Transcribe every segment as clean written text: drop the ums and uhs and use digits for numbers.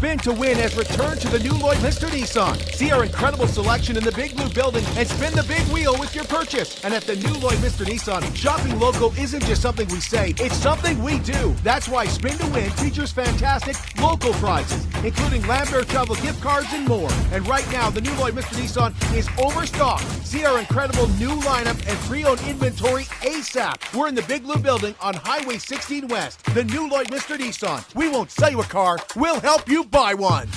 Spin to Win has returned to the new Lloyd Mr. Nissan. See our incredible selection in the Big Blue Building and spin the big wheel with your purchase. And at the new Lloyd Mr. Nissan, shopping local isn't just something we say, it's something we do. That's why Spin to Win features fantastic local prizes, including Lambert travel gift cards and more. And right now, the new Lloyd Mr. Nissan is overstocked. See our incredible new lineup and pre-owned inventory ASAP. We're in the Big Blue Building on Highway 16 West. The new Lloyd Mr. Nissan. We won't sell you a car, we'll help you buy one.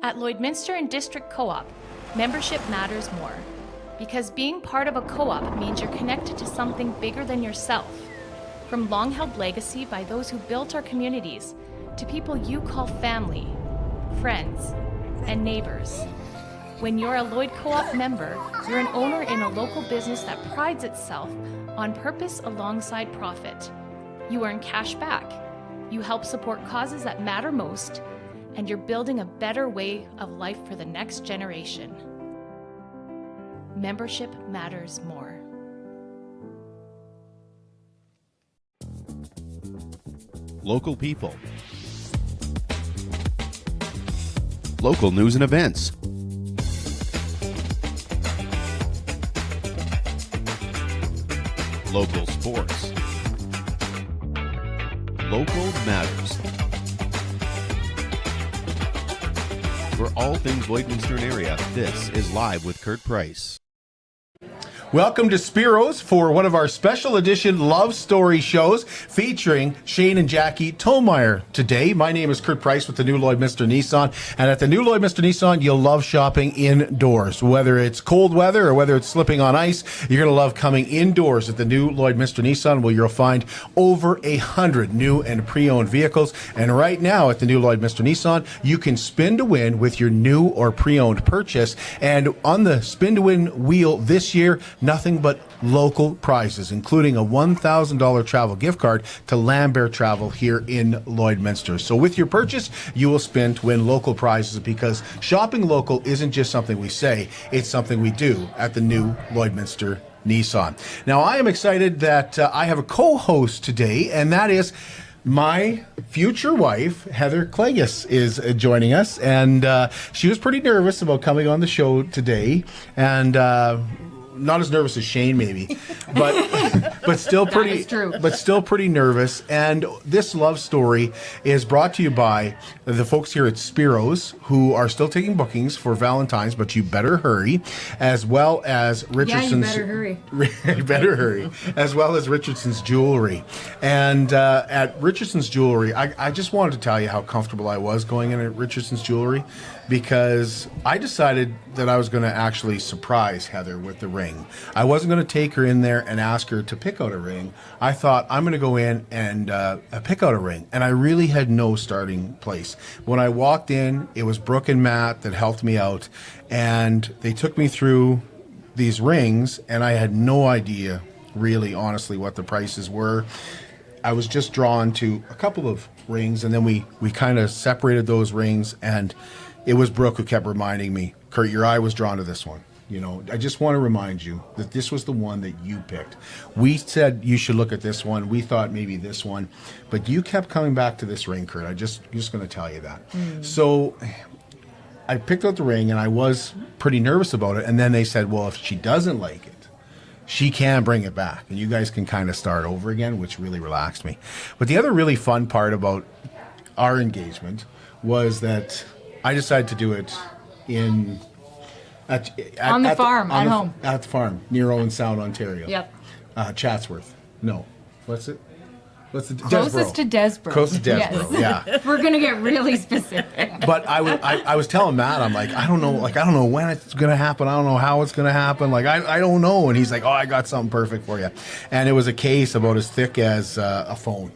At Lloydminster and District Co-op, membership matters more. Because being part of a co-op means you're connected to something bigger than yourself. From long-held legacy by those who built our communities, to people you call family, friends, and neighbors. When you're a Lloyd Co-op member, you're an owner in a local business that prides itself on purpose alongside profit. You earn cash back. You help support causes that matter most, and you're building a better way of life for the next generation. Membership matters more. Local people. Local news and events. Local sports. Local matters. For all things Lloydminster area, this is Live with Kurt Price. Welcome to Spiro's for one of our special edition love story shows featuring Shane and Jackie Tomayer. Today, my name is Kurt Price with the new Lloyd Mr. Nissan. And at the new Lloyd Mr. Nissan, you'll love shopping indoors. Whether it's cold weather or whether it's slipping on ice, you're going to love coming indoors at the new Lloyd Mr. Nissan, where you'll find over 100 new and pre-owned vehicles. And right now at the new Lloyd Mr. Nissan, you can spin to win with your new or pre-owned purchase. And on the spin to win wheel this year, nothing but local prizes, including a $1,000 travel gift card to Lambert Travel here in Lloydminster. So with your purchase, you will spin to win local prizes, because shopping local isn't just something we say, it's something we do at the new Lloydminster Nissan. Now, I am excited that I have a co-host today, and that is my future wife, Heather Clagus, is joining us. And she was pretty nervous about coming on the show today, and not as nervous as Shane, maybe, but still pretty nervous. And this love story is brought to you by the folks here at Spiro's, who are still taking bookings for Valentines, but you better hurry, as well as Richardsons. Yeah, you better hurry. You better hurry, as well as Richardsons Jewellery. And at Richardsons Jewellery, I just wanted to tell you how comfortable I was going in at Richardsons Jewellery, because I decided that I was going to actually surprise Heather with the ring. I wasn't going to take her in there and ask her to pick out a ring. I thought, I'm going to go in and pick out a ring. And I really had no starting place. When I walked in, it was Brooke and Matt that helped me out. And they took me through these rings, and I had no idea, really, honestly, what the prices were. I was just drawn to a couple of rings, and then we kind of separated those rings, and it was Brooke who kept reminding me, Kurt, your eye was drawn to this one. You know, I just want to remind you that this was the one that you picked. We said you should look at this one. We thought maybe this one, but you kept coming back to this ring, Kurt. I'm just going to tell you that. So I picked out the ring, and I was pretty nervous about it. And then they said, well, if she doesn't like it, she can bring it back, and you guys can kind of start over again, which really relaxed me. But the other really fun part about our engagement was that I decided to do it at the farm near Owen Sound, Ontario. Yep. Chatsworth. No. What's the closest to Desborough? Closest to Desborough. Yes. Yeah. We're gonna get really specific. But I was telling Matt, I'm like, I don't know when it's gonna happen. I don't know how it's gonna happen. Like I don't know. And he's like, oh, I got something perfect for you. And it was a case about as thick as a phone.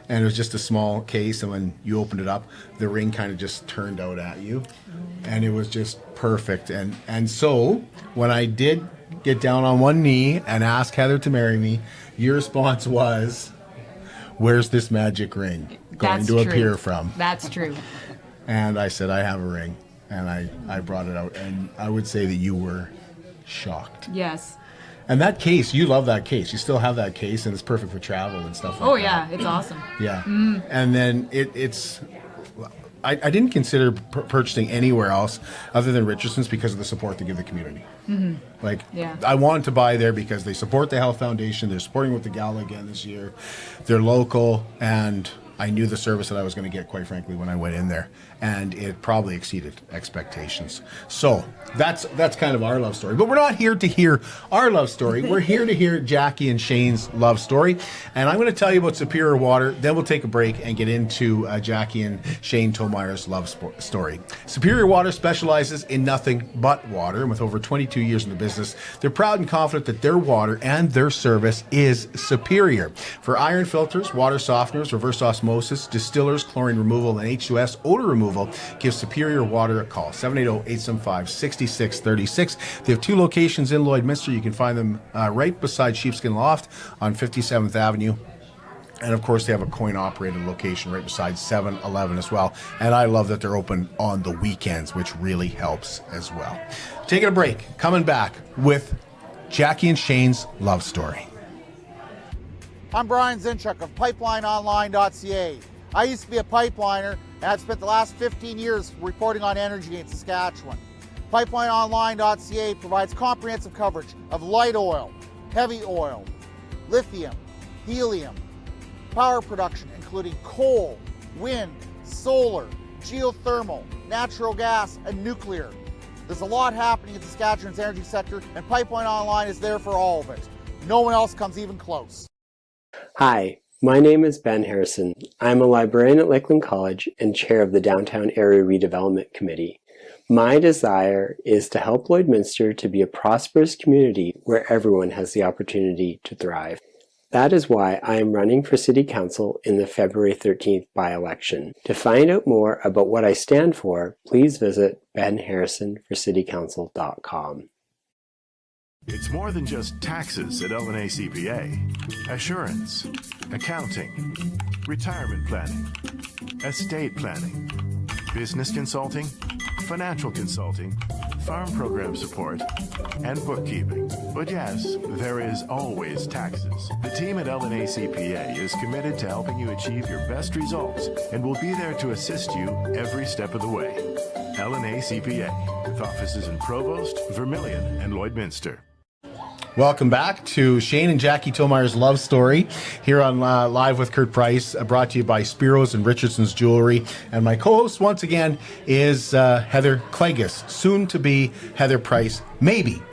and it was just a small case, and when you opened it up, the ring kind of just turned out at you, and it was just perfect. And so when I did get down on one knee and ask Heather to marry me, your response was, "Where's this magic ring going That's to true. appear from?" That's true. And I said, "I have a ring," and I brought it out, and I would say that you were shocked. Yes. And that case, you love that case. You still have that case, and it's perfect for travel and stuff like that. Oh, yeah. It's awesome. Yeah. And then it's... I didn't consider purchasing anywhere else other than Richardsons because of the support they give the community. Like, Yeah. I wanted to buy there because they support the Health Foundation. They're supporting with the gala again this year. They're local, and I knew the service that I was going to get, quite frankly, when I went in there. And it probably exceeded expectations. So that's kind of our love story. But we're not here to hear our love story. We're here to hear Jackie and Shane's love story. And I'm going to tell you about Superior Water. Then we'll take a break and get into Jackie and Shane Tomeyer's love story. Superior Water specializes in nothing but water. And with over 22 years in the business, they're proud and confident that their water and their service is superior. For iron filters, water softeners, reverse osmosis, distillers, chlorine removal, and H2S odor removal, give Superior Water a call, 780-875-6636. They have 2 locations in Lloydminster. You can find them right beside Sheepskin Loft on 57th Avenue. And of course, they have a coin-operated location right beside 7-Eleven as well. And I love that they're open on the weekends, which really helps as well. Taking a break, coming back with Jackie and Shane's love story. I'm Brian Zinchuk of PipelineOnline.ca. I used to be a pipeliner, and I've spent the last 15 years reporting on energy in Saskatchewan. PipelineOnline.ca provides comprehensive coverage of light oil, heavy oil, lithium, helium, power production including coal, wind, solar, geothermal, natural gas, and nuclear. There's a lot happening in Saskatchewan's energy sector, and Pipeline Online is there for all of it. No one else comes even close. Hi, my name is Ben Harrison. I'm a librarian at Lakeland College and chair of the Downtown Area Redevelopment Committee. My desire is to help Lloydminster to be a prosperous community where everyone has the opportunity to thrive. That is why I am running for City Council in the February 13th by-election. To find out more about what I stand for, please visit benharrisonforcitycouncil.com. It's more than just taxes at LNA CPA. Assurance, accounting, retirement planning, estate planning, business consulting, financial consulting, farm program support, and bookkeeping. But yes, there is always taxes. The team at LNA CPA is committed to helping you achieve your best results and will be there to assist you every step of the way. LNA CPA, with offices in Provost, Vermilion, and Lloydminster. Welcome back to Shane and Jackie Tomeyer's love story here on Live with Kurt Price, brought to you by Spiro's and Richardsons Jewellery. And my co-host once again is Heather Clagus, soon to be Heather Price, maybe.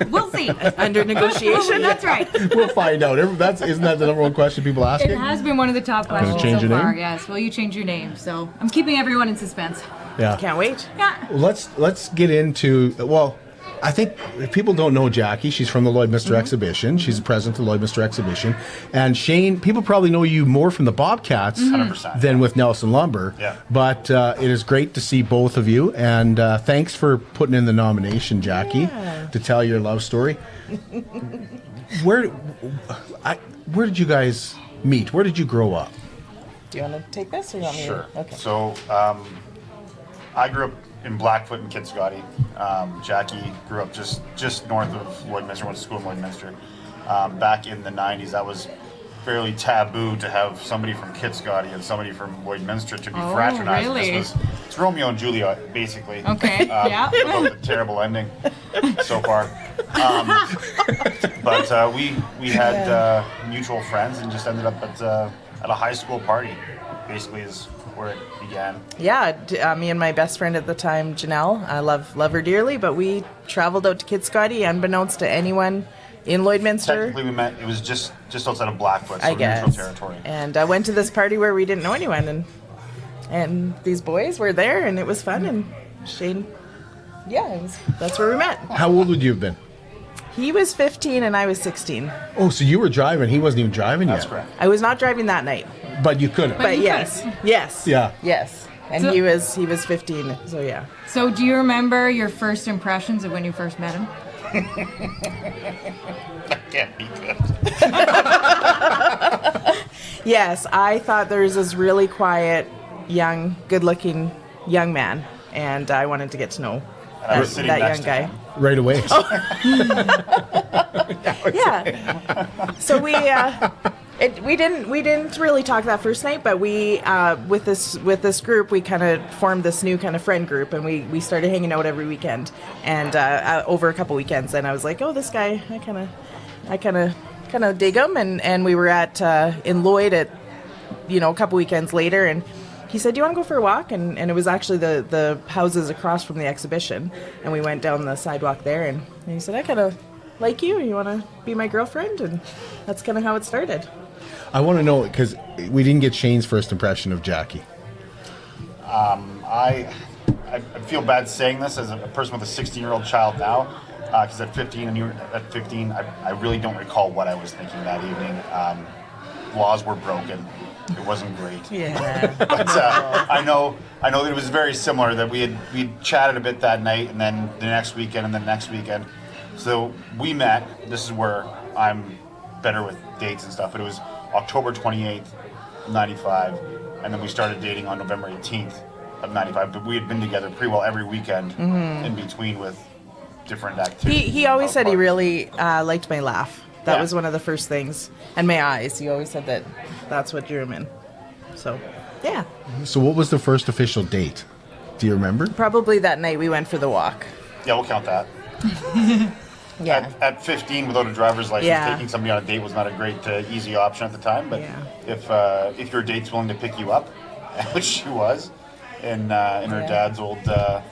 We'll see. Under negotiation. That's right. We'll find out. Isn't that the number one question people ask? It has been one of the top questions change so your far. name? Yes. Will you change your name? So I'm keeping everyone in suspense. Yeah. Can't wait. Yeah. Let's get into, well, I think if people don't know Jackie, she's from the Lloydminster Exhibition. She's the president of the Lloydminster Exhibition. And Shane, people probably know you more from the Bobcats 100%, than with Nelson Lumber. Yeah. But it is great to see both of you. And thanks for putting in the nomination, Jackie, to tell your love story. Where did you guys meet? Where did you grow up? Do you want to take this or you want me Sure. to? Okay. So I grew up in Blackfoot and Kitscoty. Jackie grew up just north of Lloydminster, went to school in Lloydminster. Back in the 90s, that was fairly taboo to have somebody from Kitscoty and somebody from Lloydminster to be fraternized. Really? It's Romeo and Juliet, basically. Okay. Yeah. About the terrible ending so far. But we had mutual friends and just ended up at a high school party, basically is where it began. Yeah, me and my best friend at the time, Janelle, I love her dearly, but we traveled out to Kitscoty unbeknownst to anyone in Lloydminster. Technically, we met, it was just outside of Blackfoot, so I neutral guess. territory. And I went to this party where we didn't know anyone, and these boys were there, and it was fun. And Shane, that's where we met. How old would you have been? He was 15 and I was 16. Oh, so you were driving. He wasn't even driving That's yet. correct. I was not driving that night, But you could have. but you yes, yes, Yeah. yes. And So- he was 15. So yeah. So, do you remember your first impressions of when you first met him? Can't be good. Yes, I thought there was this really quiet, young, good-looking young man, and I wanted to get to know And I was sitting that next young to guy. him. Right away. Yeah. So we didn't really talk that first night, but we with this group we kind of formed this new kind of friend group, and we started hanging out every weekend, and over a couple weekends. And I was like, oh, this guy, I kind of dig him, and we were at in Lloyd at a couple weekends later, and he said, do you want to go for a walk? And it was actually the houses across from the exhibition, and we went down the sidewalk there, and he said, I kind of like you. You want to be my girlfriend? And that's kind of how it started. I want to know, because we didn't get Shane's first impression of Jackie. I feel bad saying this as a person with a 16-year-old child now, because at 15 and you were at 15, I really don't recall what I was thinking that evening. Laws were broken. It wasn't great. Yeah. But I know that it was very similar. That we chatted a bit that night, and then the next weekend, and the next weekend. So we met. This is where I'm better with dates and stuff. But it was October 28th, 95, and then we started dating on November 18th of 95. But we had been together pretty well every weekend in between with different activities. He always said he Parties. really liked my laugh. That Yeah. was one of the first things. And my eyes. He always said that's what drew him in. So, yeah. So what was the first official date? Do you remember? Probably that night we went for the walk. Yeah, we'll count that. Yeah. At 15, without a driver's license, Yeah. taking somebody on a date was not a great, easy option at the time. But Yeah. if your date's willing to pick you up, which she was, in her Yeah. dad's old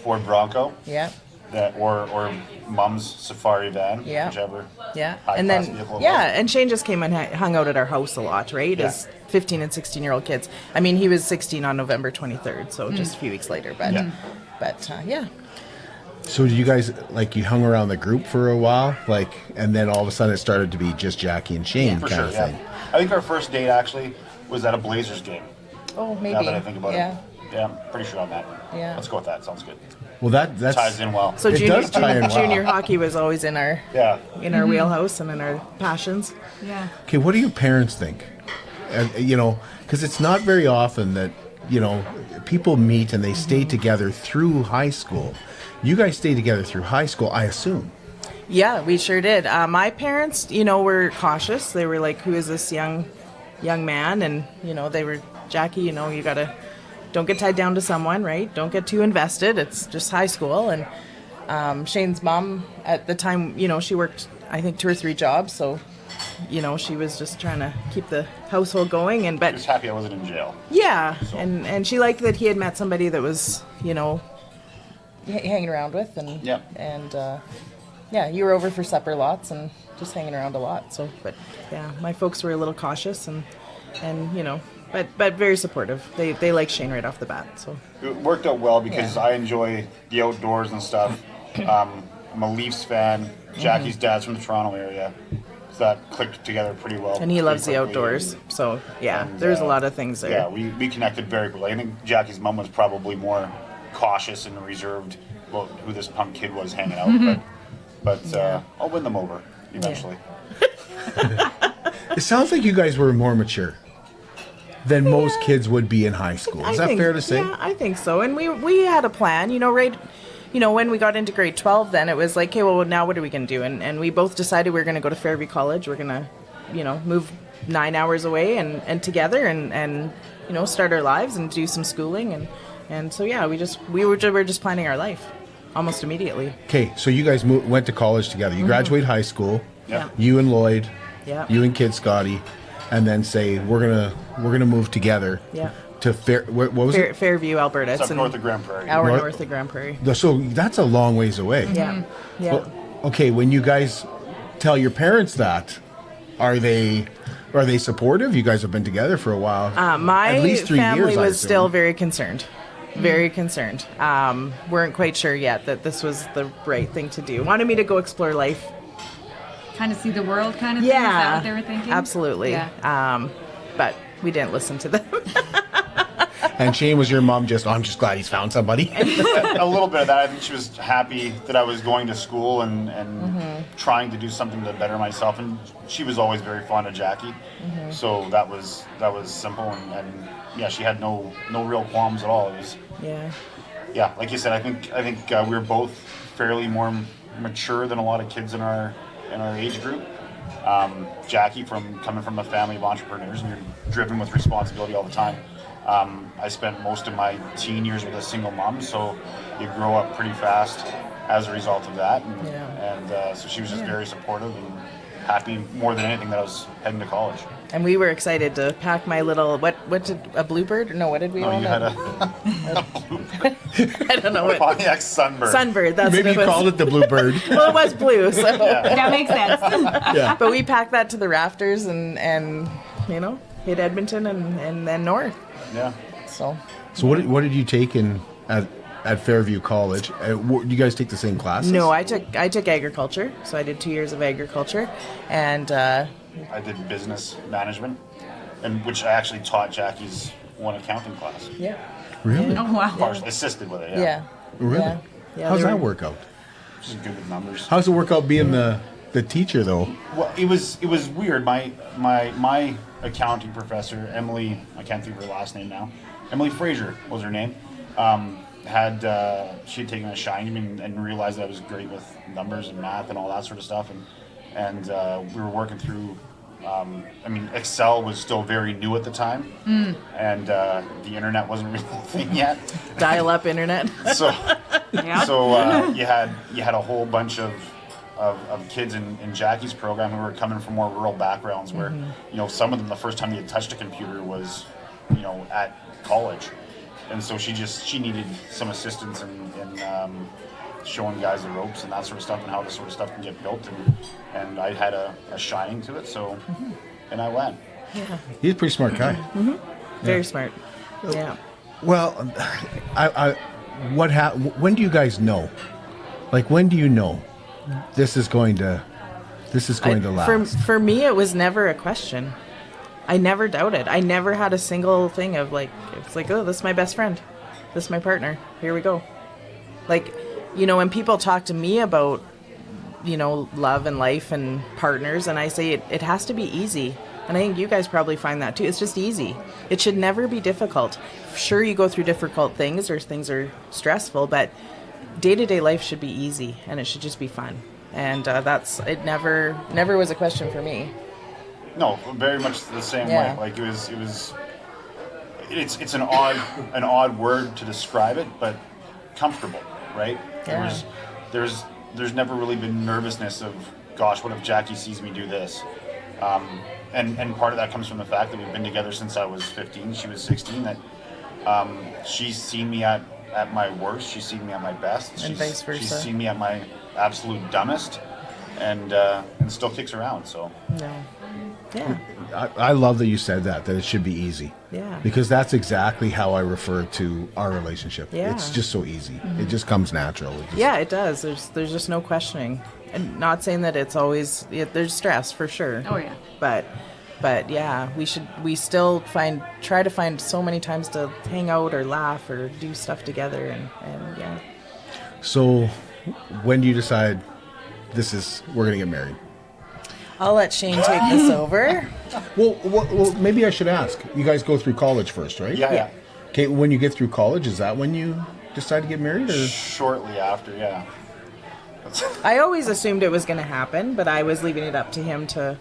Ford Bronco, Yeah. or mom's Safari van, Yeah. whichever. Yeah. high And class then, vehicle it yeah. was. And Shane just came and hung out at our house a lot, right? Yeah. As 15 and 16-year-old kids. I mean, he was 16 on November 23rd, so just a few weeks later. But, Yeah. yeah. So did you guys, you hung around the group for a while? And then all of a sudden it started to be just Jackie and Shane For kind sure, of yeah. thing. I think our first date actually was at a Blazers game. Oh, maybe. Now that I think about yeah. it. Yeah, I'm pretty sure on that. Yeah. Let's go with that. Sounds good. Well, that's... Ties in well. So It does tie in well. junior hockey was always in our Yeah. wheelhouse and in our passions. Yeah. Okay, what do your parents think? Because it's not very often that, people meet and they stay together through high school. You guys stayed together through high school, I assume. Yeah, we sure did. My parents, were cautious. They were like, "Who is this young man?" And they were, Jackie, you gotta don't get tied down to someone, right? Don't get too invested. It's just high school. And Shane's mom at the time, she worked, I think, 2 or 3 jobs, so she was just trying to keep the household going. I was happy I wasn't in jail. Yeah, and she liked that he had met somebody that was, hanging around with, and Yeah. and yeah, you were over for supper lots and just hanging around a lot. So, but yeah, my folks were a little cautious and but very supportive. They like Shane right off the bat. So It worked out well because Yeah. I enjoy the outdoors and stuff. I'm a Leafs fan. Jackie's dad's from the Toronto area. So that clicked together pretty well. and he loves the pretty quickly. outdoors. So yeah, And, there's a lot of things there. Yeah, we connected very quickly. I think Jackie's mom was probably more cautious and reserved about who this punk kid was hanging out. But I'll win them over eventually. It sounds like you guys were more mature than most kids would be in high school. Is that fair to say? Yeah, I think so. And we had a plan, right. When we got into grade 12, then it was like, okay, well, now what are we going to do? And we both decided we were going to go to Fairview College. We're going to, move 9 hours away and together and start our lives and do some schooling. And so, yeah, we were just planning our life almost immediately. Okay, so you guys went to college together. You graduate high school. Yeah. You and Lloyd. Yeah. You and Kid Scotty, and then say we're gonna move together. Yeah. To what was it? Fairview, Alberta. It's up in north of Grand Prairie. hour North- north of Grand Prairie. So that's a long ways away. Yeah. Yeah. Well, okay, when you guys tell your parents that, are they supportive? You guys have been together for a while. My At least 3 family years, I was assume. still very concerned. Very concerned. Weren't quite sure yet that this was the right thing to do. Wanted me to go explore life, kind of see the world kind of thing? Is that what they were thinking? Absolutely. Yeah. But we didn't listen to them. And Shane, was your mom just, I'm just glad he's found somebody? A little bit of that. I think she was happy that I was going to school and trying to do something to better myself. And she was always very fond of Jackie, so that was simple. And yeah, she had no real qualms at all. It was yeah, like you said. I think we were both fairly more mature than a lot of kids in our age group. Jackie, coming from a family of entrepreneurs, and you're driven with responsibility all the time. I spent most of my teen years with a single mom, so you grow up pretty fast as a result of that. And so she was just very supportive and happy more than anything that I was heading to college. And we were excited to pack my little, what did, a Bluebird? No, what did we own? You had a Bluebird. I don't know what. Pontiac Sunbird. Sunbird, that's Maybe what you it was. called it the Bluebird. Well, it was blue, so. That makes sense. Yeah. But we packed that to the rafters and hit Edmonton and then north. Yeah. So what did you take at Fairview College? Do you guys take the same classes? no, I took agriculture, so I did 2 years of agriculture, and I did business management, and which I actually taught Jackie's one accounting class. yeah, Really? Oh, wow. Partially assisted with it. yeah. Really? Yeah, How's they that were- work out? She's good with numbers. How's it work out being the teacher though? Well, it was weird. My accounting professor, Emily, I can't think of her last name now. Emily Fraser was her name. She had taken a shine to me and realized that I was great with numbers and math and all that sort of stuff. And we were working through. Excel was still very new at the time, and the internet wasn't really a thing yet. Dial-up internet. So Yeah. you had a whole bunch of kids in Jackie's program who were coming from more rural backgrounds where, some of them, the first time they had touched a computer was, at college. And so she needed some assistance in showing guys the ropes and that sort of stuff and how this sort of stuff can get built. And I had a shining to it, so, and I went. Yeah. He's a pretty smart guy. Very smart. Yeah. Well, when do you guys know? Like, when do you know this is going to last? For me, it was never a question. I never doubted. I never had a single thing of it's like, oh, this is my best friend. This is my partner. Here we go. Like, when people talk to me about, love and life and partners, and I say it has to be easy. And I think you guys probably find that too. It's just easy. It should never be difficult. Sure, you go through difficult things or things are stressful, but day-to-day life should be easy and it should just be fun. And it never was a question for me. No, very much the same Yeah. way. Like it's an odd word to describe it, but comfortable, right? Yeah. There's never really been nervousness of, gosh, what if Jackie sees me do this? And part of that comes from the fact that we've been together since I was 15. She was 16. That she's seen me at my worst. She's seen me at my best. And vice versa. She's seen me at my absolute dumbest, and still kicks around. So No. Yeah. I love that you said that it should be easy. Yeah. Because that's exactly how I refer to our relationship. Yeah. It's just so easy. It just comes natural. Yeah, it does. There's just no questioning. And not saying that it's always, there's stress for sure. Oh, yeah. But yeah, we still try to find so many times to hang out or laugh or do stuff together and yeah. So when do you decide we're going to get married? I'll let Shane take this over. Well, maybe I should ask. You guys go through college first, right? yeah. Okay, when you get through college, is that when you decide to get married? Or? Shortly after, yeah. I always assumed it was going to happen, but I was leaving it up to him to,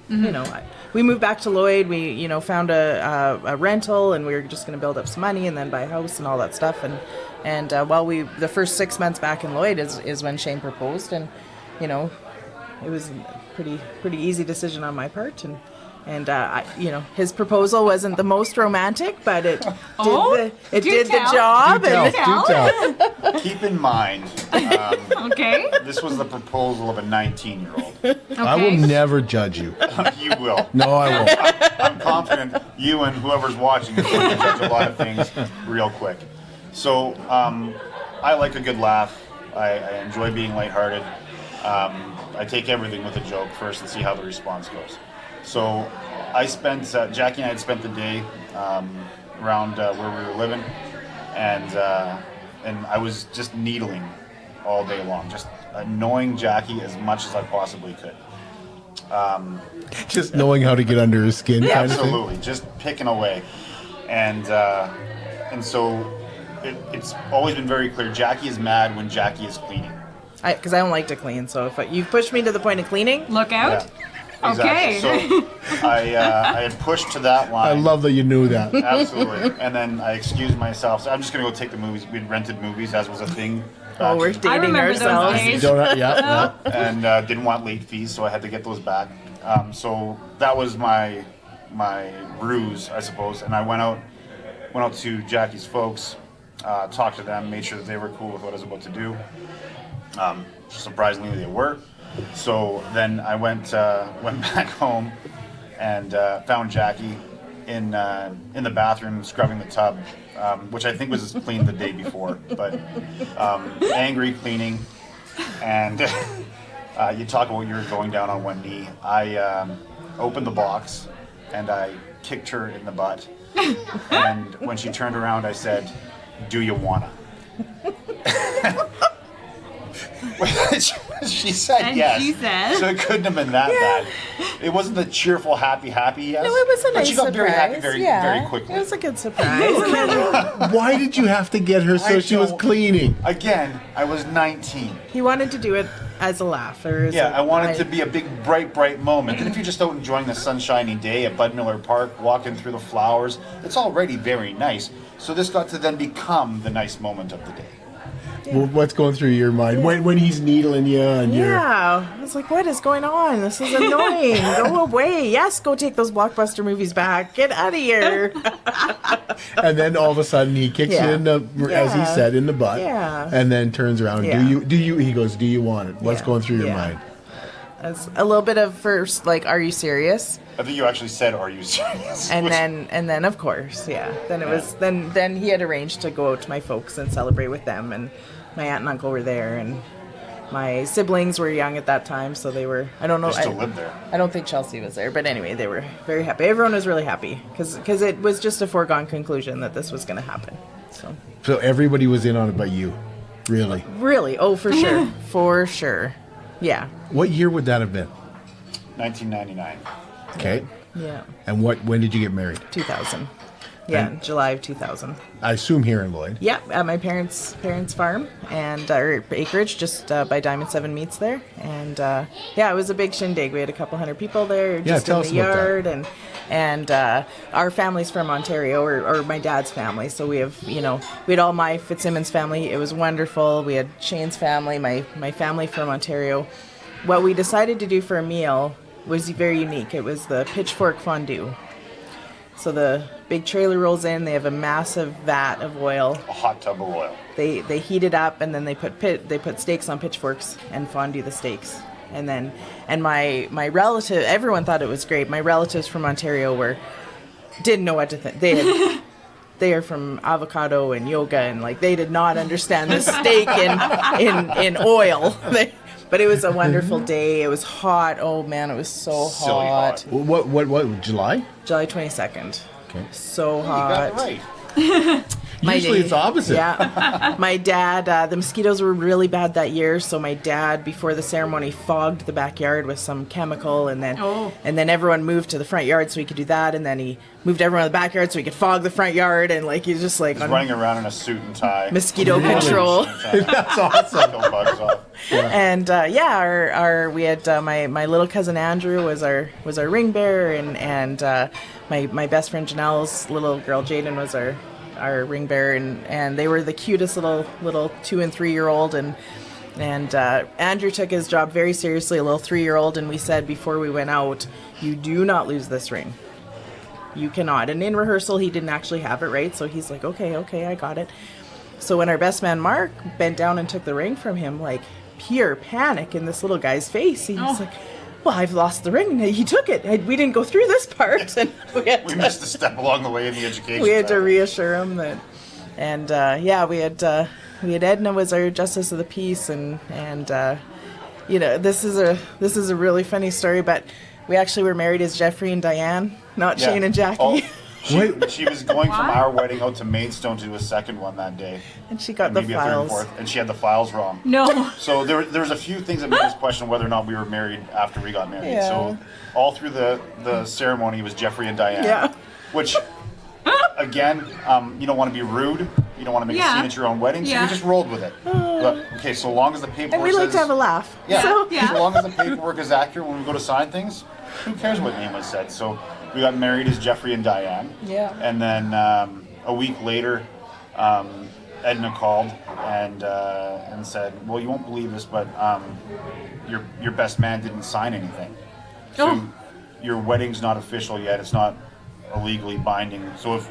we moved back to Lloyd. We, found a rental, and we were just going to build up some money and then buy a house and all that stuff. And the first 6 months back in Lloyd is when Shane proposed, and it was a pretty easy decision on my part, and his proposal wasn't the most romantic, but it did the job. Do tell. Keep in mind, Okay. this was the proposal of a 19-year-old. I will never judge you. You will. No, I won't. I'm confident you and whoever's watching is going to judge a lot of things real quick. So I like a good laugh. I enjoy being lighthearted. I take everything with a joke first and see how the response goes. So I spent, Jackie and I had spent the day around where we were living, and I was just needling all day long, just annoying Jackie as much as I possibly could. Just knowing how to get under his skin, kind of thing. Absolutely, just picking away, and so it's always been very clear. Jackie is mad when Jackie is cleaning. Because I don't like to clean, so if you've pushed me to the point of cleaning, Look out. Yeah, Okay. exactly. So I had pushed to that line. I love that you knew that. Absolutely. And then I excused myself. So I'm just going to go take the movies. We'd rented movies, as was a thing. back we're in- dating remember those ourselves. days. Yeah. and didn't want late fees, so I had to get those back. So that was my ruse, I suppose. And I went out to Jackie's folks, talked to them, made sure that they were cool with what I was about to do. Surprisingly, they were. So then I went back home and found Jackie in the bathroom scrubbing the tub, which I think was cleaned the day before, but angry cleaning. And you talk about you're going down on one knee. I opened the box and I kicked her in the butt. And when she turned around, I said, "Do you wanna?" She said And yes. she said? So it couldn't have been that bad. It wasn't the cheerful, happy yes. No, it was a But nice she got surprise. very happy very quickly. It was a good surprise. And then Why did you have to get her so I she was don't- cleaning? Again, I was 19. he wanted to do it as a laugh. Or as Yeah, a, I wanted to be a big, bright moment. And if you're just out enjoying the sunshiny day at Bud Miller Park, walking through the flowers, it's already very nice. So this got to then become the nice moment of the day. Well, what's going through your mind when he's needling you and you're... Yeah, I was like, what is going on? This is annoying. Go away. Yes, go take those blockbuster movies back. Get out of here. And then all of a sudden he kicks you in the, as he Yeah. said, in the butt. Yeah. And then turns around. Yeah. Do you? He goes, "Do you want it?" What's Yeah. going through your Yeah. mind? As a little bit of first, like, are you serious? I think you actually said, "Are you serious?" And Which- then of course, yeah. Then it was then he had arranged to go out to my folks and celebrate with them, and my aunt and uncle were there, and my siblings were young at that time, so they were. I don't know. They still live there. I don't think Chelsea was there, but anyway, they were very happy. Everyone was really happy because it was just a foregone conclusion that this was going to happen. So everybody was in on it but you, really. Really, oh for sure, for sure, yeah, What year would that have been? 1999. Okay. yeah, And when did you get married? 2000, yeah, And- July of 2000. I assume here in Lloyd. Yeah, at my parents' farm and our acreage, just by Diamond 7 Meats there, and yeah, it was a big shindig. We had a couple hundred people there, Yeah, just tell in us the about that. yard, and our family's from Ontario, or my dad's family. So we have, we had all my Fitzsimmons family. It was wonderful. We had Shane's family, my family from Ontario. What we decided to do for a meal was very unique. It was the pitchfork fondue. So the big trailer rolls in. They have a massive vat of oil. A hot tub of oil. They heat it up, and then they put steaks on pitchforks and fondue the steaks. And my relative, everyone thought it was great. My relatives from Ontario didn't know what to think. They are from avocado and yoga, and like they did not understand the steak in oil. But it was a wonderful day. It was hot. Oh man, it was so Silly hot. hot. What July? July 22nd. Okay. So You got hot. it right. Usually it's opposite. Yeah. My dad, the mosquitoes were really bad that year, so my dad, before the ceremony, fogged the backyard with some chemical, and then everyone moved to the front yard so he could do that, and then he moved everyone to the backyard so he could fog the front yard, and like he's just like He's on running around in a suit and tie. mosquito control. That's awesome. Kill bugs off. And we had my little cousin Andrew was our ring bearer, and my best friend Janelle's little girl Jaden was our ring bearer, and they were the cutest little 2 and 3 year old, and Andrew took his job very seriously, a little 3-year-old, and we said before we went out, you do not lose this ring. You cannot. And in rehearsal he didn't actually have it right, so he's like, okay, I got it. So when our best man Mark bent down and took the ring from him, like pure panic in this little guy's face, he was like, well, I've lost the ring. He took it. We didn't go through this part. And We missed a step along the way in the education. we had to side. reassure him that. And we had Edna was our justice of the peace, and this is a really funny story, but we actually were married as Jeffrey and Diane, not Shane and Jackie. Oh, she was going from our wedding out to Maidstone to do a second one that day. And she got the maybe a third and files. fourth, and she had the files wrong. No. So there was a few things that made us question whether or not we were married after we got married. Yeah. So all through the ceremony was Jeffrey and Diane. Yeah. Which, again, you don't want to be rude. You don't want to make a Yeah. scene at your own wedding, so Yeah. we just rolled with it. But, okay, so long as the paperwork And we like says, to have a laugh. Yeah, So, Yeah. so long as the paperwork is accurate when we go to sign things, who cares what name was said? So we got married as Jeffrey and Diane. Yeah. And then a week later, Edna called and said, "Well, you won't believe this, but your best man didn't sign anything. So Oh. your wedding's not official yet. It's not legally binding. So if..."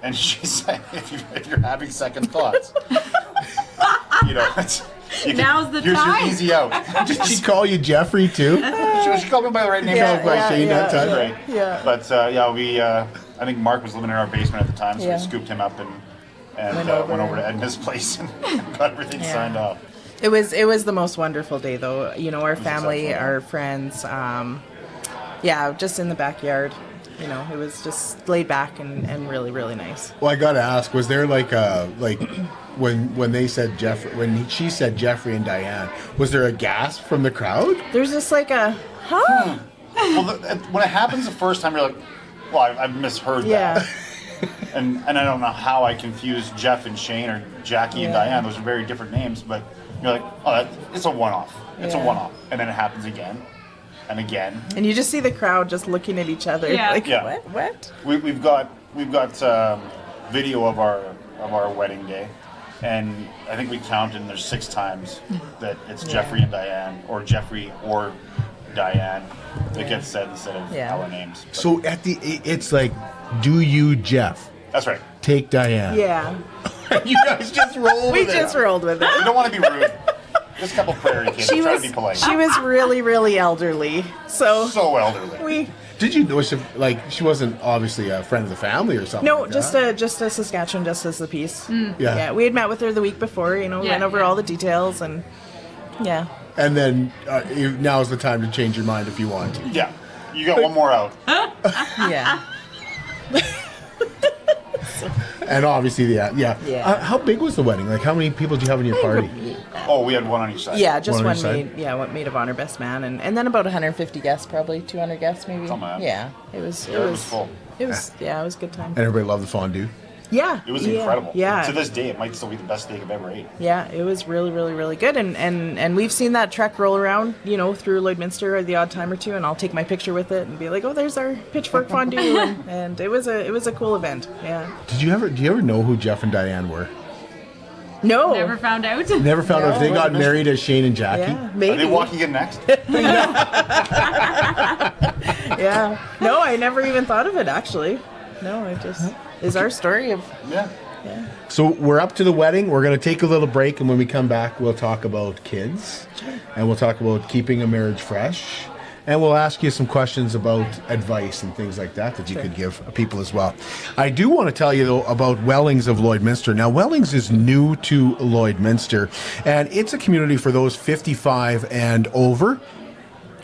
And she said, if you're having second thoughts, Now's the here's time. your easy out. Did she call you Jeffrey too? She called me by the right name. Yeah, by Shane that time. Right. Yeah. But we, I think Mark was living in our basement at the time, so Yeah. we scooped him up and Went went over. over to Edna's place and got everything signed off. It was the most wonderful day, though. Our family, exceptional. our friends, just in the backyard. It was just laid back and really, really nice. Well, I gotta ask, was there when they said she said Jeffrey and Diane, was there a gasp from the crowd? There's just like a, huh? Well, when it happens the first time, you're like, well, I've misheard Yeah. that. And I don't know how I confused Jeff and Shane or Jackie and Diane. Those are very different names, but you're like, oh, it's a one-off. It's a Yeah. one-off. And then it happens again and again. And you just see the crowd just looking at each other. Yeah. Like, Yeah. What? We've got video of our wedding day, and I think we counted, and there's 6 times that it's Jeffrey and Diane, or Jeffrey or Diane that gets said instead of our names. But So it's like, do you, Jeff, that's right. take Diane? Yeah. You guys just roll We with it. just rolled with We it. don't want to be rude. Just a couple prairie kids trying to be polite. She was really, really elderly. So elderly. we Did you know she wasn't obviously a friend of the family or something? no, like just that? a Saskatchewan Justice of the Peace. Yeah. Yeah, we had met with her the week before. Went over all the details and yeah. And then now's the time to change your mind if you want to. Yeah. You got one more out. Yeah. And obviously, yeah. Yeah. How big was the wedding? Like, how many people did you have in your party? Oh, we had one on each side. Yeah, just One on one each side? maid. Yeah, one maid of honor, best man, and then about 150 guests, probably 200 guests, maybe. Something like that. Yeah, it was. Yeah, it was full. It was. Yeah, it was a good time. And everybody loved the fondue. Yeah, It was yeah, incredible. Yeah, To this day, it might still be the best steak I've ever ate. yeah, it was really, really, really good. And we've seen that truck roll around, through Lloydminster the odd time or two, and I'll take my picture with it and be like, oh, there's our pitchfork fondue, and it was a cool event. Yeah. Do you ever know who Jeff and Diane were? No. Never found out. Never found out if they got married as Shane and Jackie. Yeah, Are maybe. they walking in next? Yeah. No, I never even thought of it actually. No, it just is our story of. Yeah. Yeah. So we're up to the wedding. We're going to take a little break, and when we come back, we'll talk about kids, and we'll talk about keeping a marriage fresh, and we'll ask you some questions about advice and things like that you could give people as well. I do want to tell you, though, about Wellings of Lloydminster. Now, Wellings is new to Lloydminster, and it's a community for those 55 and over.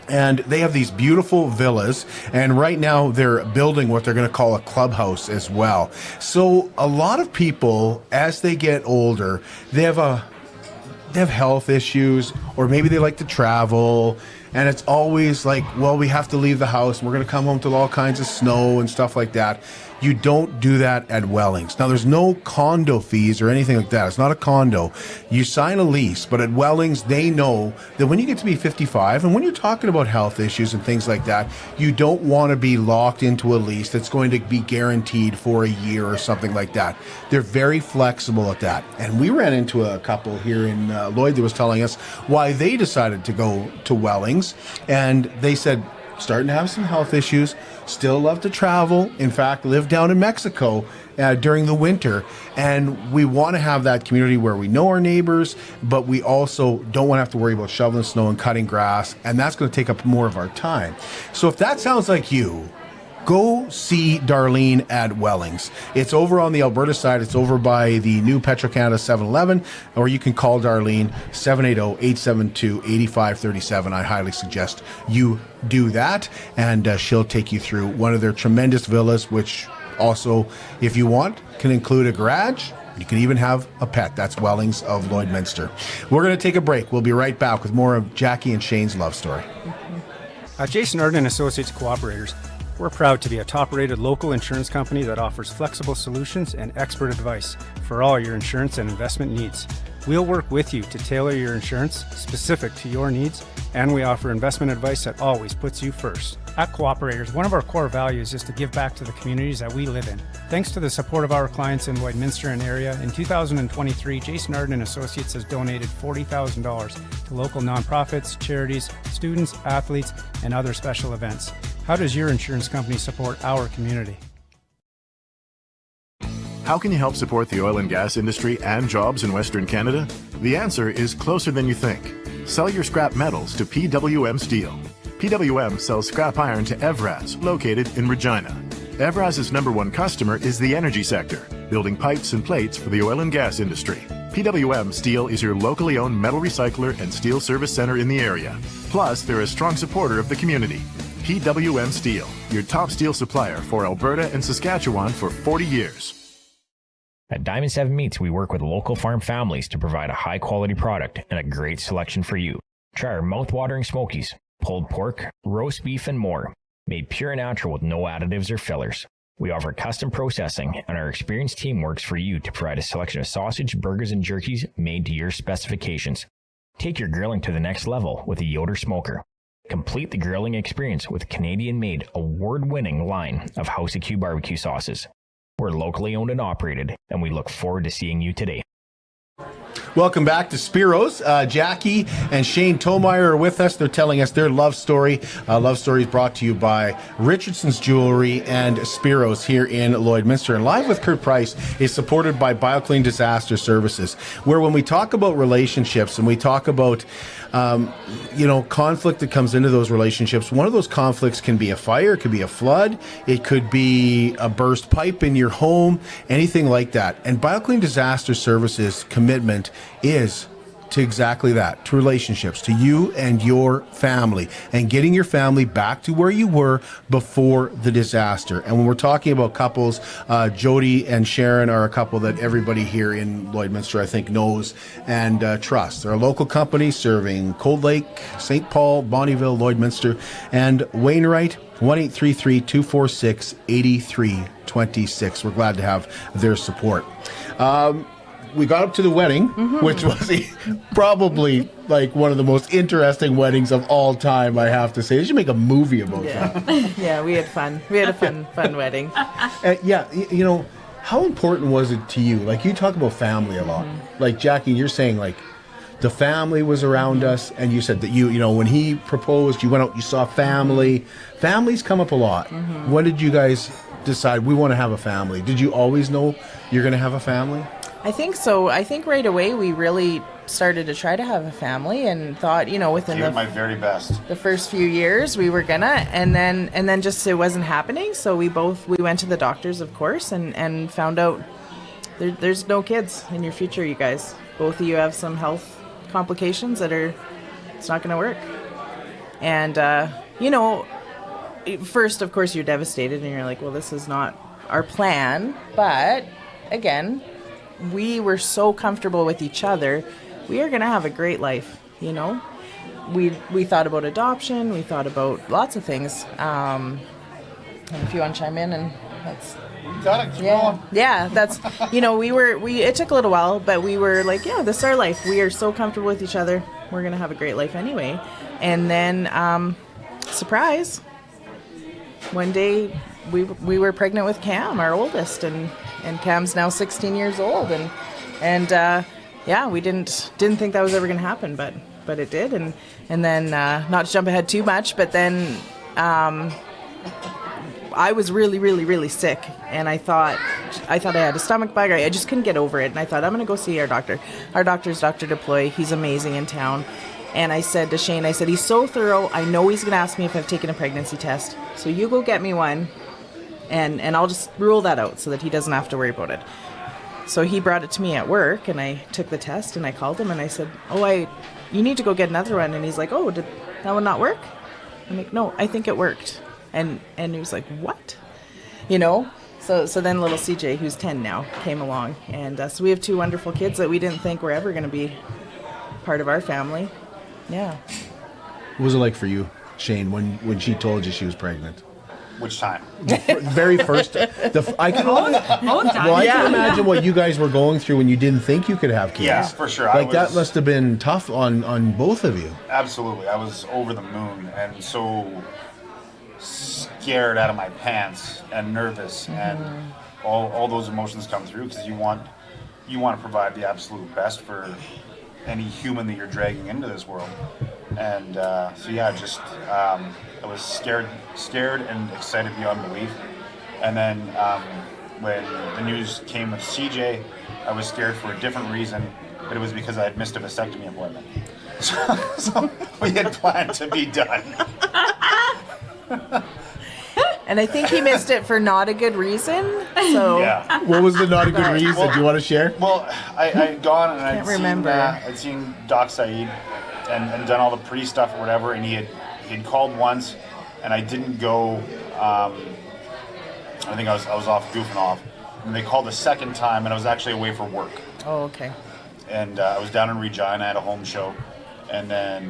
And they have these beautiful villas, and right now they're building what they're going to call a clubhouse as well. So a lot of people, as they get older, they have health issues, or maybe they like to travel, and it's always like, well, we have to leave the house, and we're going to come home to all kinds of snow and stuff like that. You don't do that at Wellings. Now, there's no condo fees or anything like that. It's not a condo. You sign a lease, but at Wellings, they know that when you get to be 55, and when you're talking about health issues and things like that, you don't want to be locked into a lease that's going to be guaranteed for a year or something like that. They're very flexible at that. And we ran into a couple here in Lloyd that was telling us why they decided to go to Wellings, and they said, starting to have some health issues, still love to travel, in fact live down in Mexico during the winter, and we want to have that community where we know our neighbors, but we also don't want to have to worry about shoveling snow and cutting grass, and that's going to take up more of our time. So if that sounds like you, go see Darlene at Wellings. It's over on the Alberta side. It's over by the new Petro-Canada 7-Eleven, or you can call Darlene 780-872-8537. I highly suggest you do that, and she'll take you through one of their tremendous villas, which also, if you want, can include a garage. You can even have a pet. That's Wellings of Lloydminster. We're going to take a break. We'll be right back with more of Jackie and Shane's love story. At Jason Arden Associates Cooperators, we're proud to be a top-rated local insurance company that offers flexible solutions and expert advice for all your insurance and investment needs. We'll work with you to tailor your insurance specific to your needs, and we offer investment advice that always puts you first. At Cooperators, one of our core values is to give back to the communities that we live in. Thanks to the support of our clients in Lloydminster and area, in 2023, Jason Arden Associates has donated $40,000 to local nonprofits, charities, students, athletes, and other special events. How does your insurance company support our community? How can you help support the oil and gas industry and jobs in Western Canada? The answer is closer than you think. Sell your scrap metals to PWM Steel. PWM sells scrap iron to Evraz, located in Regina. Evraz's #1 customer is the energy sector, building pipes and plates for the oil and gas industry. PWM Steel is your locally owned metal recycler and steel service center in the area. Plus, they're a strong supporter of the community. PWM Steel, your top steel supplier for Alberta and Saskatchewan for 40 years. At Diamond 7 Meats, we work with local farm families to provide a high-quality product and a great selection for you. Try our mouth-watering smokies, pulled pork, roast beef, and more, made pure and natural with no additives or fillers. We offer custom processing, and our experienced team works for you to provide a selection of sausage, burgers, and jerkies made to your specifications. Take your grilling to the next level with a Yoder smoker. Complete the grilling experience with Canadian-made, award-winning line of House of Q barbecue sauces. We're locally owned and operated, and we look forward to seeing you today. Welcome back to Spiro's. Jackie and Shane Tomayer are with us. They're telling us their love story. Love story is brought to you by Richardsons Jewellery and Spiro's here in Lloydminster. And Live with Kurt Price is supported by BioClean Disaster Services, where when we talk about relationships and we talk about conflict that comes into those relationships, one of those conflicts can be a fire, it could be a flood, it could be a burst pipe in your home, anything like that. And BioClean Disaster Services commitment is to exactly that, to relationships, to you and your family, and getting your family back to where you were before the disaster. And when we're talking about couples, Jody and Sharon are a couple that everybody here in Lloydminster, I think, knows and trusts. They're a local company serving Cold Lake, St. Paul, Bonnyville, Lloydminster, and Wainwright. 1-833-246-8326. We're glad to have their support. We got up to the wedding, which was probably like one of the most interesting weddings of all time, I have to say. They should make a movie about that. Yeah, we had fun. We had a fun wedding. How important was it to you? Like, you talk about family a lot. Like, Jackie, you're saying, like, the family was around us, and you said that when he proposed, you went out, you saw family. Families come up a lot. When did you guys decide we want to have a family? Did you always know you're going to have a family? I think so. I think right away we really started to try to have a family and thought, within my very best. The first few years we were gonna, and then just it wasn't happening. So we went to the doctors, of course, and found out there's no kids in your future, you guys. Both of you have some health complications it's not gonna work. And first, of course, you're devastated and you're like, well, this is not our plan. But again, we were so comfortable with each other. We are going to have a great life, We thought about adoption. We thought about lots of things. And if you want to chime in, and that's... Yeah, that's, it took a little while, but we were like, yeah, this is our life. We are so comfortable with each other. We're going to have a great life anyway. And then, surprise, one day we were pregnant with Cam, our oldest, and Cam's now 16 years old, and we didn't think that was ever going to happen, but it did, and then not to jump ahead too much, but then I was really, really, really sick, and I thought I had a stomach bug. I just couldn't get over it, and I thought, I'm going to go see our doctor. Our doctor's Dr. Deploy. He's amazing in town. And I said to Shane, he's so thorough, I know he's going to ask me if I've taken a pregnancy test. So you go get me one, and I'll just rule that out so that he doesn't have to worry about it. So he brought it to me at work, and I took the test, and I called him, and I said, you need to go get another one. And he's like, oh, did that one not work? I'm like, no, I think it worked. And he was like, what? You know? So then little CJ, who's 10 now, came along. And so we have 2 wonderful kids that we didn't think were ever going to be part of our family. Yeah. What was it like for you, Shane, when she told you she was pregnant? Which time? Very first. I can imagine what you guys were going through when you didn't think you could have kids. Yeah, for sure. Like that must have been tough on both of you. Absolutely. I was over the moon and so scared out of my pants and nervous, and all those emotions come through because you want to provide the absolute best for any human that you're dragging into this world. And so yeah, just I was scared and excited beyond belief. And then when the news came with CJ, I was scared for a different reason, but it was because I had missed a vasectomy appointment. So we had planned to be done. And I think he missed it for not a good reason. So yeah. What was the not a good reason? Do you want to share? Well, I had gone and I'd seen Doc Saeed and done all the pre-stuff or whatever, and he had called once, and I didn't go. I think I was off goofing off, and they called a second time, and I was actually away for work. Oh, okay. And I was down in Regina at a home show, and then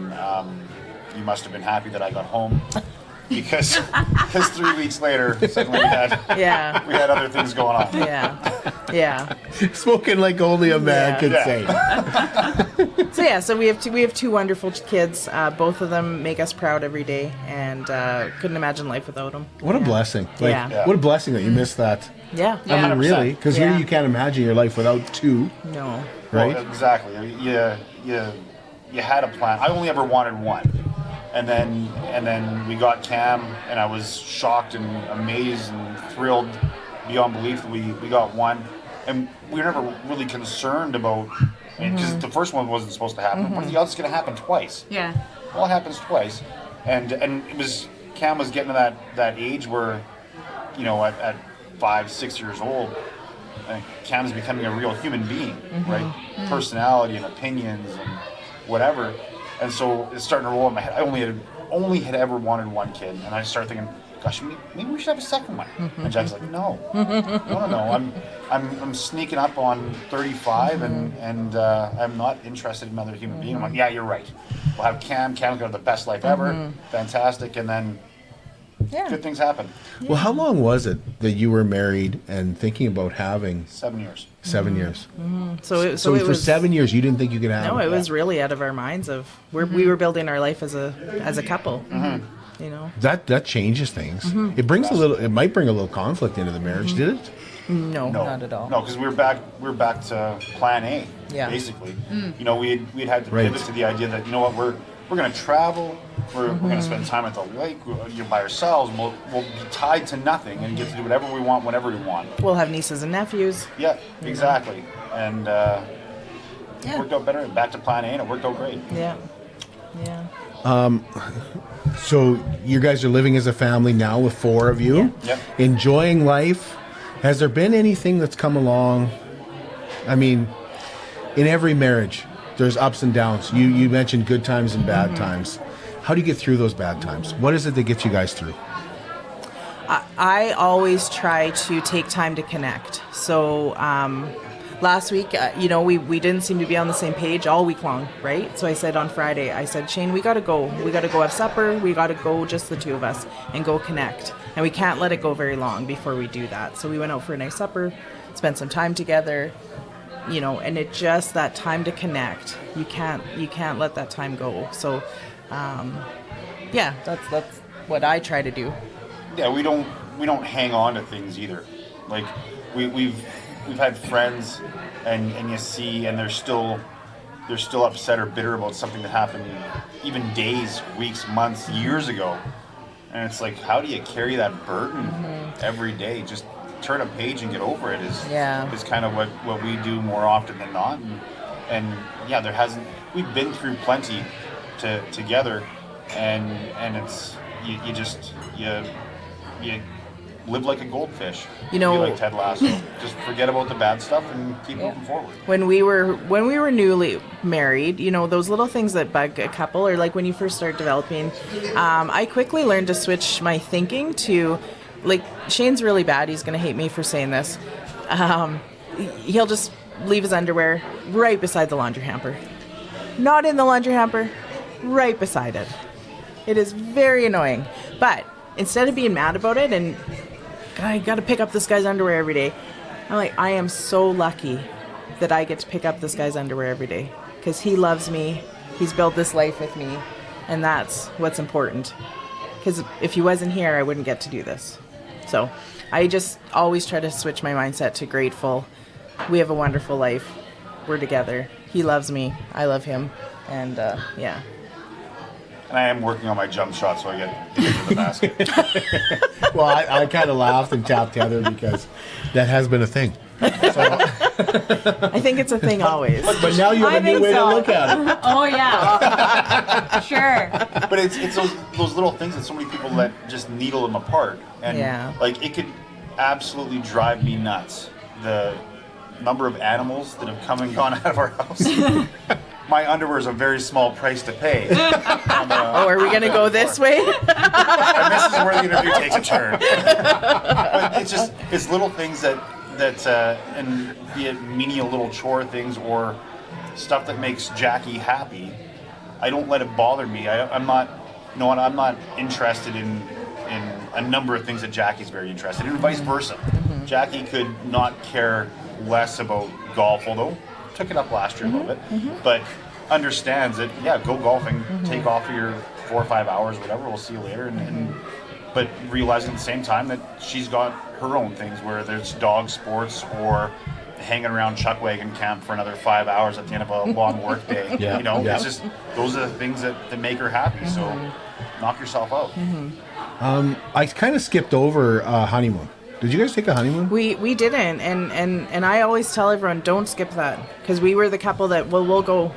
you must have been happy that I got home. Because 3 weeks later, suddenly we had other things going on. Yeah. Spoken like only a man could say. So we have two wonderful kids. Both of them make us proud every day, and couldn't imagine life without them. What a blessing! What a blessing that you missed that. Yeah. I mean, really, because here you can't imagine your life without 2. No. Right. Well, exactly. You had a plan. I only ever wanted one. And then we got Cam, and I was shocked and amazed and thrilled beyond belief that we got one. And we were never really concerned about, because the first one wasn't supposed to happen. What if the other's going to happen twice? Yeah. Well, it happens twice. And Cam was getting to that age where, at 5-6 years old, Cam's becoming a real human being, right? Personality and opinions and whatever. And so it's starting to roll in my head. I only had ever wanted one kid, and I started thinking, gosh, maybe we should have a second one. And Jack's like, no. I'm sneaking up on 35, and I'm not interested in another human being. I'm like, yeah, you're right. We'll have Cam. Cam's got the best life ever. Fantastic. And then good things happen. Well, how long was it that you were married and thinking about having 7 years? 7 years. So it for was 7 years you didn't think you could have. No, it was really out of our minds. We were building our life as a couple. That changes things. It brings it might bring a little conflict into the marriage. Did it? No, not at all. No, because we were back to Plan A. Yeah. Basically, we'd had to pivot to the idea that we're going to travel. We're going to spend time at the lake. You're by ourselves. We'll be tied to nothing and get to do whatever we want whenever we want. We'll have nieces and nephews. Yeah, exactly. And it worked out better. Back to Plan A, and it worked out great. Yeah. So you guys are living as a family now with 4 of you. Yep. Enjoying life. Has there been anything that's come along? I mean, in every marriage, there's ups and downs. You mentioned good times and bad times. How do you get through those bad times? What is it that gets you guys through? I always try to take time to connect. So last week, we didn't seem to be on the same page all week long, right? So I said on Friday, Shane, we got to go. We got to go have supper. We got to go, just the 2 of us, and go connect. And we can't let it go very long before we do that. So we went out for a nice supper, spent some time together. And it just that time to connect. You can't let that time go. So, that's what I try to do. Yeah, we don't hang on to things either. Like we've had friends, and you see, and they're still upset or bitter about something that happened even days, weeks, months, years ago. And it's like, how do you carry that burden every day? Just turn a page and get over it is kind of what we do more often than not. And we've been through plenty together, and it's you live like a goldfish. You know- Be like Ted Lasso. Just forget about the bad stuff and keep moving forward. When we were newly married, you know, those little things that bug a couple, or like when you first start developing, I quickly learned to switch my thinking to, like, Shane's really bad. He's going to hate me for saying this. He'll just leave his underwear right beside the laundry hamper. Not in the laundry hamper, right beside it. It is very annoying. But instead of being mad about it and I got to pick up this guy's underwear every day, I'm like, I am so lucky that I get to pick up this guy's underwear every day because he loves me. He's built this life with me, and that's what's important. Because if he wasn't here, I wouldn't get to do this. So I just always try to switch my mindset to grateful. We have a wonderful life. We're together. He loves me. I love him. And yeah. And I am working on my jump shot so I get into the basket. Well, I kind of laughed and tapped Heather because that has been a thing. So, I think it's a thing always. but now you have a new way to look at it. Oh yeah, sure. But it's those little things that so many people let just needle them apart. And Yeah. like it could absolutely drive me nuts. The number of animals that have come and gone out of our house. My underwear is a very small price to pay. Oh, are we going to go this way? And this is where the interview takes a turn. But it's little things that and be it menial little chore things or stuff that makes Jackie happy. I don't let it bother me. I'm not, you know what? I'm not interested in a number of things that Jackie's very interested in, and vice versa. Jackie could not care less about golf, although took it up last year a little bit, but understands that, yeah, go golfing, take off for your 4 or 5 hours, whatever, we'll see you later, but realizing at the same time that she's got her own things, where there's dog sports or hanging around Chuck Wagon Camp for another 5 hours at the end of a long work day. Yeah, You know, yeah. it's just, those are the things that make her happy, so knock yourself out. I kind of skipped over honeymoon. Did you guys take a honeymoon? We didn't, and I always tell everyone, don't skip that, because we were the couple that, well, we'll go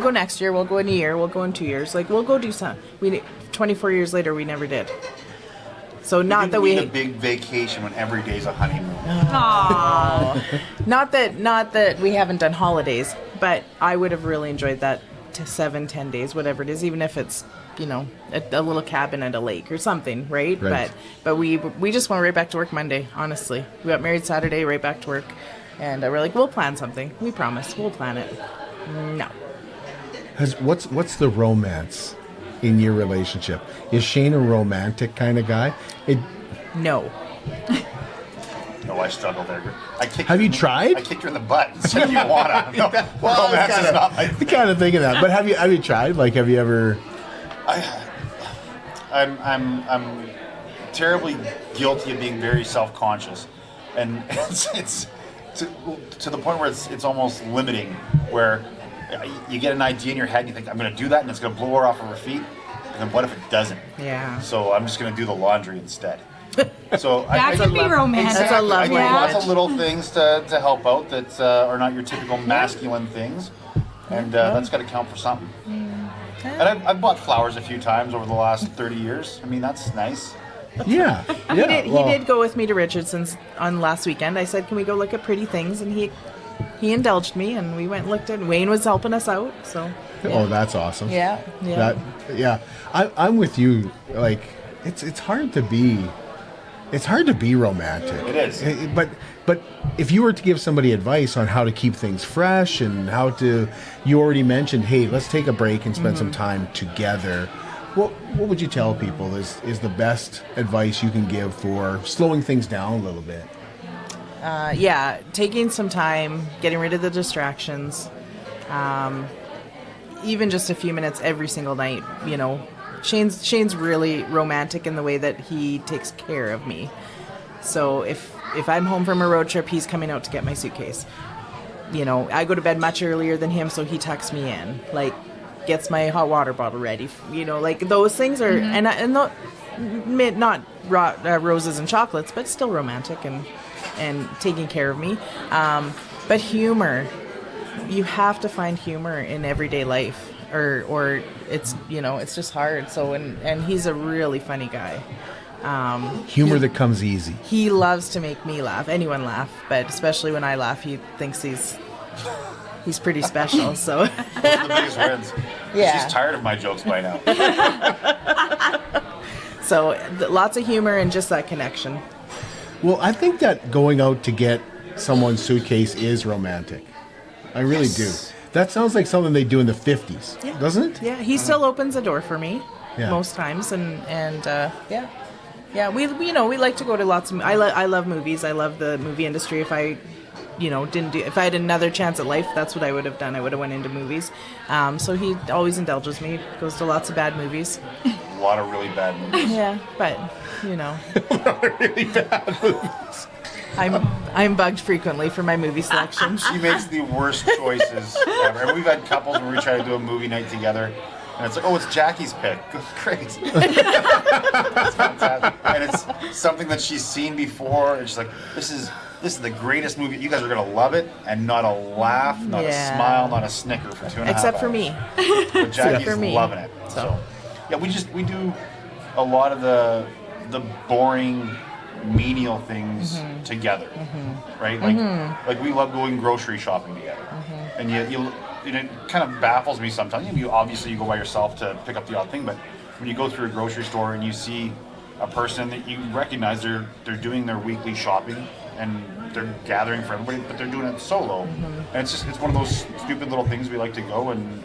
next year, we'll go in a year, we'll go in 2 years, like we'll go do something. 24 years later, we never did. So not that we need a big vacation when every day's a honeymoon. not that we haven't done holidays, but I would have really enjoyed that to 7-10 days, whatever it is, even if it's, you know, a little cabin at a lake or something, right? Right. But we just went right back to work Monday, honestly. We got married Saturday, right back to work, and we're like, we'll plan something. We promise, we'll plan it. No. What's the romance in your relationship? Is Shane a romantic kind of guy? No. No, I struggle there. Have you tried? I kicked her in the butt and said, "You wanna?" No, Well, romance is not my thing. kind of thinking that. But have you tried? Like, have you ever? I'm terribly guilty of being very self-conscious, and it's to the point where it's almost limiting. Where you get an idea in your head, and you think, "I'm going to do that," and it's going to blow her off of her feet. And then what if it doesn't? Yeah. So I'm just going to do the laundry instead. So That could be romantic. That's a love I do language. lots of little things to help out that are not your typical masculine things, and that's got to count for something. And I've bought flowers a few times over the last 30 years. I mean, that's nice. Yeah. He did go with me to Richardsons on last weekend. I said, can we go look at pretty things? And he indulged me, and we went and looked at it. Wayne was helping us out, so. Oh, that's awesome. Yeah. I'm with you. Like, it's hard to be. It's hard to be romantic. It is. But if you were to give somebody advice on how to keep things fresh and how to, you already mentioned, hey, let's take a break and spend some time together. What would you tell people is the best advice you can give for slowing things down a little bit? Taking some time, getting rid of the distractions, even just a few minutes every single night. You know, Shane's really romantic in the way that he takes care of me. So if I'm home from a road trip, he's coming out to get my suitcase. You know, I go to bed much earlier than him, so he tucks me in, like gets my hot water bottle ready. You know, like those things are, not roses and chocolates, but still romantic and taking care of me. But humor, you have to find humor in everyday life, or it's, you know, it's just hard. So and he's a really funny guy. Humor that comes easy. He loves to make me laugh, anyone laugh, but especially when I laugh, he thinks he's pretty special. So Those are the biggest wins. Yeah. She's tired of my jokes by now. So lots of humor and just that connection. Well, I think that going out to get someone's suitcase is romantic. I really do. That sounds like something they do in the 50s, doesn't it? Yeah, he still opens the door for me Yeah. most times, and yeah. We like to go to lots of. I love movies. I love the movie industry. If I if I had another chance at life, that's what I would have done. I would have went into movies. So he always indulges me. Goes to lots of bad movies. A lot of really bad movies. Yeah, but A lot of really bad movies. I'm bugged frequently for my movie selections. She makes the worst choices ever. And we've had couples where we try to do a movie night together, and it's like, oh, it's Jackie's pick. Great. That's fantastic. And it's something that she's seen before, and she's like, this is the greatest movie. You guys are gonna love it, and not a laugh, not a smile, not a snicker for 2.5 hours. Except for me. But Jackie's for me. loving it. So yeah, we do a lot of the boring, menial things together, right? Like we love going grocery shopping together, and it kind of baffles me sometimes. You obviously you go by yourself to pick up the odd thing, but when you go through a grocery store and you see a person that you recognize, they're doing their weekly shopping and they're gathering for everybody, but they're doing it solo, and it's one of those stupid little things we like to go and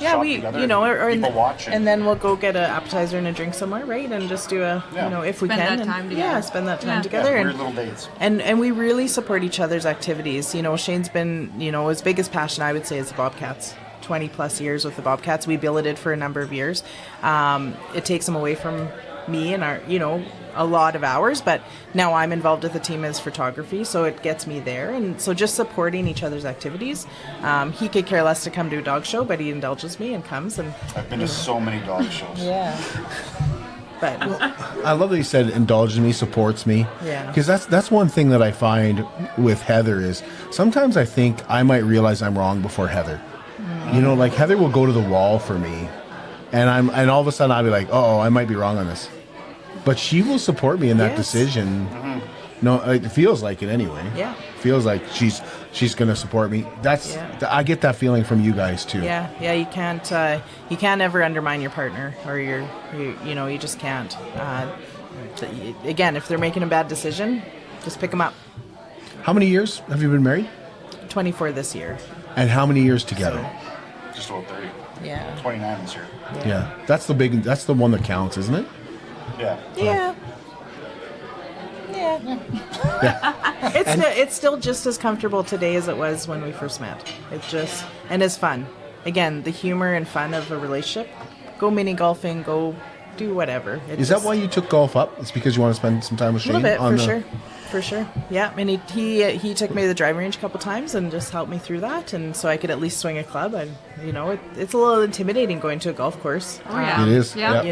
shop together, people watch, and then we'll go get an appetizer and a drink somewhere, right? And just do if we Spend can, that time together. Yeah, spend that time together. weird and little dates. And we really support each other's activities. Shane's been, his biggest passion, I would say, is the Bobcats. 20 plus years with the Bobcats. We billeted for a number of years. It takes him away from me and our, a lot of hours, but now I'm involved with the team as photography, so it gets me there. And so just supporting each other's activities. He could care less to come to a dog show, but he indulges me and comes. And I've been to so many dog shows. Yeah. But I love that you said indulges me, supports me. Yeah. Because that's one thing that I find with Heather is sometimes I think I might realize I'm wrong before Heather. Like Heather will go to the wall for me, and all of a sudden I'll be like, oh, I might be wrong on this. But she will support me in that decision. No, it feels like it anyway. Yeah. Feels like she's going to support me. I get that feeling from you guys too. Yeah. You can't ever undermine your partner, or you just can't. Again, if they're making a bad decision, just pick them up. How many years have you been married? 24 this year. And how many years together? Just about 30. Yeah. 29 this year. Yeah. That's the one that counts, isn't it? Yeah. Yeah. It's still just as comfortable today as it was when we first met. And it's fun. Again, the humor and fun of a relationship. Go mini golfing, go do whatever. Is that why you took golf up? It's because you want to spend some time with Shane? A little bit, for sure. Yeah, and he took me to the driving range a couple times and just helped me through that, and so I could at least swing a club. And it's a little intimidating going to a golf course. Oh yeah, it is. Yeah.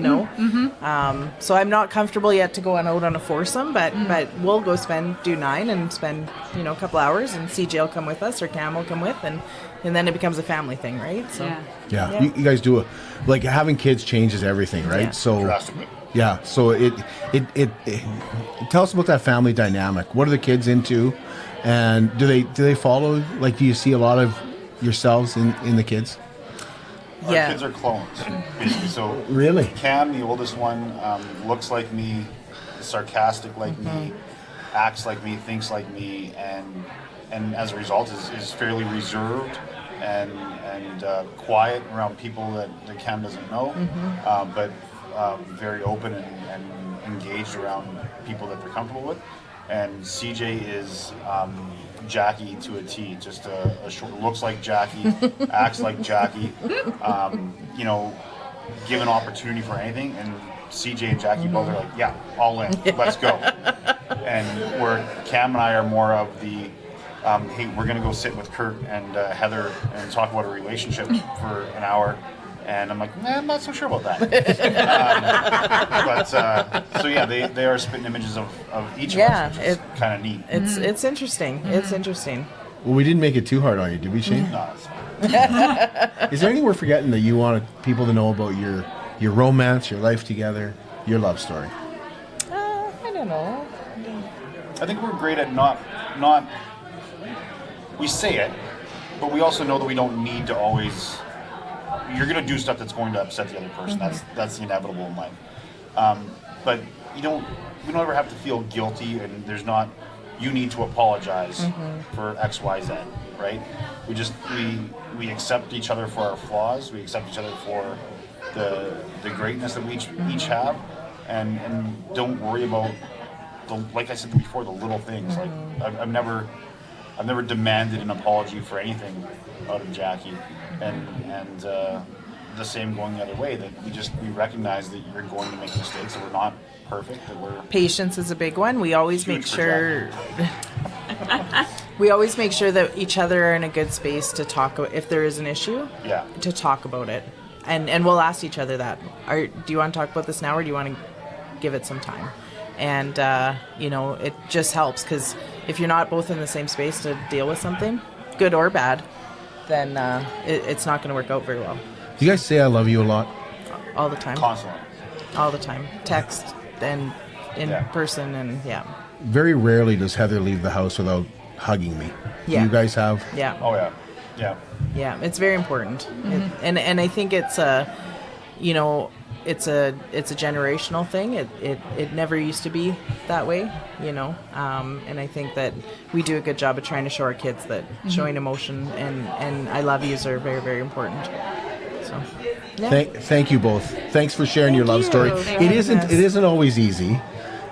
So I'm not comfortable yet to go out on a foursome, but we'll go do 9 and spend a couple hours, and CJ will come with us or Cam will come with, and then it becomes a family thing, right? So yeah. You guys do having kids changes everything, right? Yeah. So Drastically. yeah, so it tell us about that family dynamic. What are the kids into, and do they follow? Like, do you see a lot of yourselves in the kids? Our kids are clones, basically. So Really? Cam, the oldest one, looks like me, is sarcastic like me, acts like me, thinks like me, and as a result is fairly reserved and quiet around people that Cam doesn't know, but very open and engaged around people that they're comfortable with. And CJ is Jackie to a T. Just a short, looks like Jackie, acts like Jackie. Given opportunity for anything, and CJ and Jackie both are like, yeah, all in, let's go. And where Cam and I are more of the, hey, we're gonna go sit with Kurt and Heather and talk about a relationship for an hour. And I'm like, I'm not so sure about that. So yeah, they are spitting images of each of us, which is kind of neat. It's interesting. It's interesting. Well, we didn't make it too hard on you, did we, Shane? No, it's fine. Is there anything we're forgetting that you want people to know about your romance, your life together, your love story? don't know. I think we're great at not. We say it, but we also know that we don't need to always. You're going to do stuff that's going to upset the other person. That's the inevitable in life. But we don't ever have to feel guilty, and there's not. You need to apologize for X, Y, Z, right? We accept each other for our flaws. We accept each other for the greatness that we each have, and don't worry about like I said before, the little things. Like I've never demanded an apology for anything out of Jackie, and the same going the other way. That we recognize that you're going to make mistakes, that we're not perfect. That we're Patience is a big one. We always make sure. We always make sure that each other are in a good space to talk if there is an issue. Yeah. To talk about it, and we'll ask each other that. Do you want to talk about this now, or do you want to give it some time? And it just helps, because if you're not both in the same space to deal with something, good or bad, then it's not going to work out very well. Do you guys say I love you a lot? All the time. constantly. All the time. Text and in person, and Very rarely does Heather leave the house without hugging me. Yeah. Do you guys have? Yeah. Oh yeah, yeah. Yeah, it's very important. And I think it's it's a generational thing. It never used to be that way, and I think that we do a good job of trying to show our kids that showing emotion and I love yous are very, very important. So Thank you both. Thanks for sharing your love story. It isn't always easy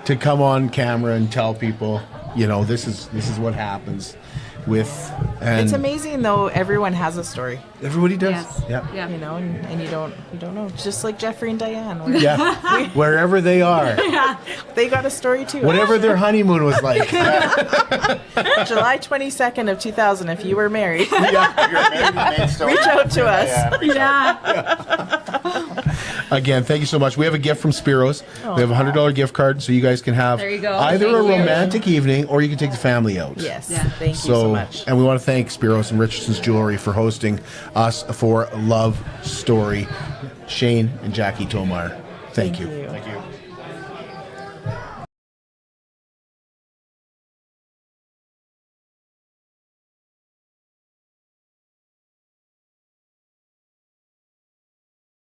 to come on camera and tell people, this is what happens with. And it's amazing though. Everyone has a story. Everybody does. Yes. Yeah. And you don't know. Just like Jeffrey and Diane. Yeah. Wherever they are. They got a story too. Whatever their honeymoon was like. July 22nd of 2000. If you were married, If you're married, you still reach out to us. reach out. Again, thank you so much. We have a gift from Spiro's. We have a $100 gift card, so you guys can have There you go. either Thank a you. romantic evening or you can take the family out. Yes. Yeah. Thank you so much. And we want to thank Spiro's and Richardsons Jewellery for hosting us for Love Story. Shane and Jackie Tomayer, thank you. Thank you.